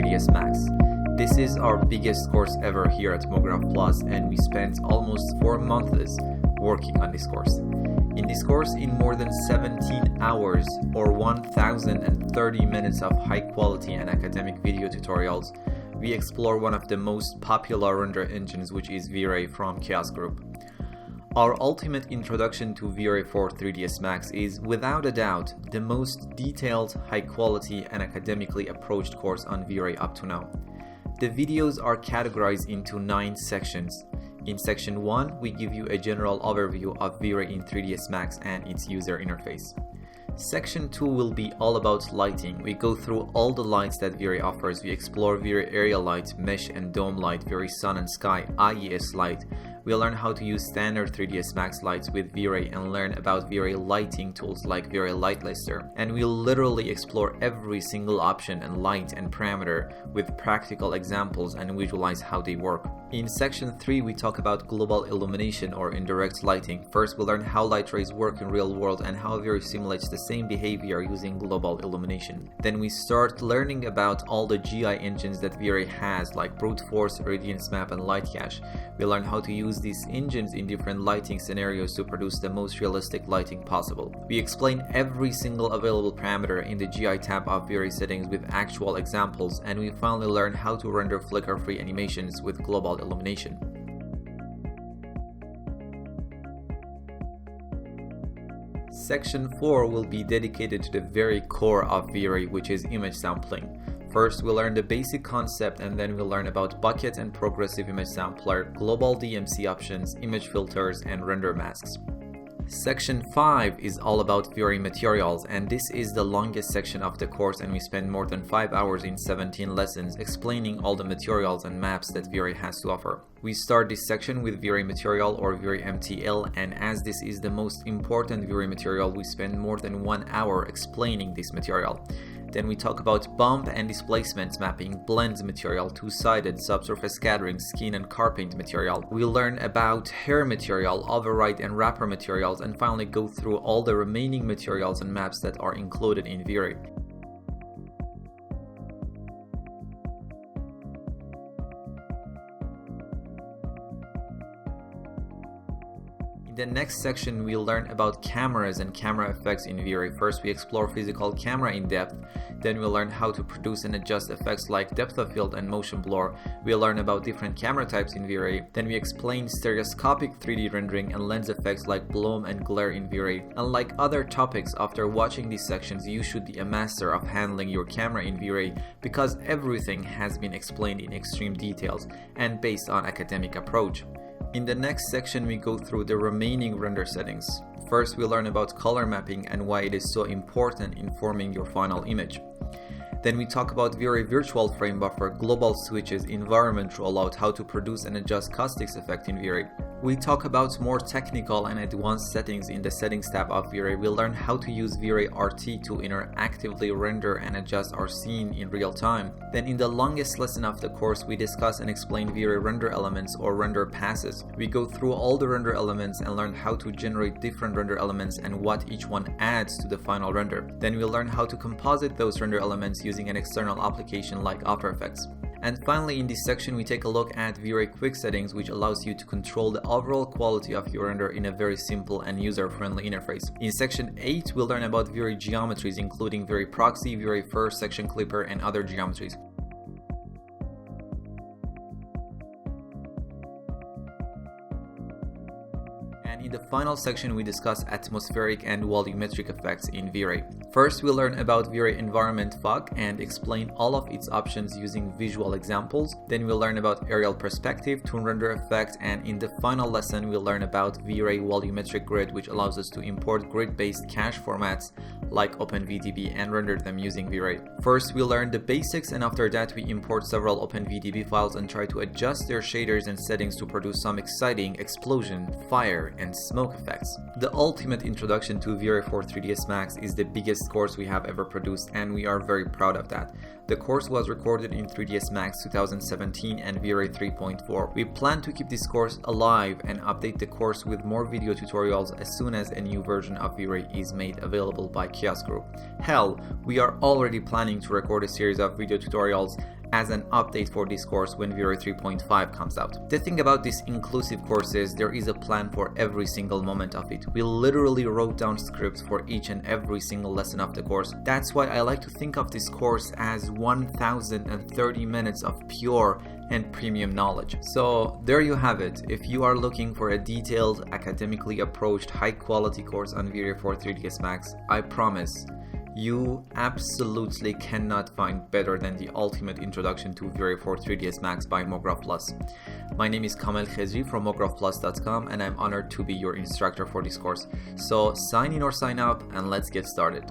3DsMax. This is our biggest course ever here at Mograph Plus, and we spent almost 4 months working on this course. In this course, in more than 17 hours or 1030 minutes of high quality and academic video tutorials, we explore one of the most popular render engines, which is V-Ray from Chaos Group. Our ultimate introduction to V-Ray for 3DsMax is, without a doubt, the most detailed, high quality and academically approached course on V-Ray up to now. The videos are categorized into 9 sections. In section 1, we give you a general overview of V-Ray in 3DsMax and its user interface. Section 2 will be all about lighting. We go through all the lights that V-Ray offers. We explore V-Ray area light, mesh and dome light, V-Ray sun and sky, IES light. We'll learn how to use standard 3DsMax lights with V-Ray and learn about V-Ray lighting tools like V-Ray Light Lister. And we'll literally explore every single option and light and parameter with practical examples and visualize how they work. In section 3, we talk about global illumination or indirect lighting. First, we'll learn how light rays work in real world and how V-Ray simulates the same behavior using global illumination. Then we start learning about all the GI engines that V-Ray has, like Brute Force, Radiance Map and Light Cache. We learn how to use these engines in different lighting scenarios to produce the most realistic lighting possible. We explain every single available parameter in the GI tab of V-Ray settings with actual examples, and we finally learn how to render flicker-free animations with global illumination. Section 4 will be dedicated to the very core of V-Ray, which is image sampling. First, we'll learn the basic concept, and then we'll learn about bucket and progressive image sampler, global DMC options, image filters, and render masks. Section 5 is all about V-Ray materials, and this is the longest section of the course, and we spend more than 5 hours in 17 lessons explaining all the materials and maps that V-Ray has to offer. We start this section with V-Ray material or V-Ray MTL, and as this is the most important V-Ray material, we spend more than 1 hour explaining this material. Then we talk about bump and displacement mapping, blend material, two-sided, subsurface scattering, skin and car paint material. We'll learn about hair material, override and wrapper materials, and finally go through all the remaining materials and maps that are included in V-Ray. In the next section, we'll learn about cameras and camera effects in V-Ray. First, we explore physical camera in depth. Then we'll learn how to produce and adjust effects like depth of field and motion blur. We'll learn about different camera types in V-Ray. Then we explain stereoscopic 3D rendering and lens effects like bloom and glare in V-Ray. Unlike other topics, after watching these sections, you should be a master of handling your camera in V-Ray because everything has been explained in extreme details and based on academic approach. In the next section, we go through the remaining render settings. First, we learn about color mapping and why it is so important in forming your final image. Then we talk about V-Ray virtual frame buffer, global switches, environment rollout, how to produce and adjust caustics effect in V-Ray. We talk about more technical and advanced settings in the settings tab of V-Ray. We'll learn how to use V-Ray RT to interactively render and adjust our scene in real time. Then in the longest lesson of the course, we discuss and explain V-Ray render elements or render passes. We go through all the render elements and learn how to generate different render elements and what each one adds to the final render. Then we'll learn how to composite those render elements using an external application like After Effects. And finally, in this section, we take a look at V-Ray quick settings, which allows you to control the overall quality of your render in a very simple and user-friendly interface. In section 8, we'll learn about V-Ray geometries, including V-Ray proxy, V-Ray first, section clipper, and other geometries. And in the final section, we discuss atmospheric and volumetric effects in V-Ray. First, we'll learn about V-Ray environment fog and explain all of its options using visual examples. Then we'll learn about aerial perspective, toon render effect, and in the final lesson, we'll learn about V-Ray volumetric grid, which allows us to import grid-based cache formats like OpenVDB and render them using V-Ray. First, we'll learn the basics, and after that, we import several OpenVDB files and try to adjust their shaders and settings to produce some exciting explosion, fire, and smoke effects. The ultimate introduction to V-Ray for 3DsMax is the biggest course we have ever produced, and we are very proud of that. The course was recorded in 3DsMax 2017 and V-Ray 3.4. We plan to keep this course alive and update the course with more video tutorials as soon as a new version of V-Ray is made available by Chaos Group. Hell, we are already planning to record a series of video tutorials as an update for this course when Vero 3.5 comes out. The thing about this inclusive course is there is a plan for every single moment of it. We literally wrote down scripts for each and every single lesson of the course. That's why I like to think of this course as 1030 minutes of pure and premium knowledge. So there you have it. If you are looking for a detailed, academically approached, high quality course on Vero for 3ds Max, I promise you absolutely cannot find better than the ultimate introduction to Vero for 3ds Max by Mograph Plus. My name is Kamel Khezri from mographplus.com, and I'm honored to be your instructor for this course. So sign in or sign up and let's get started.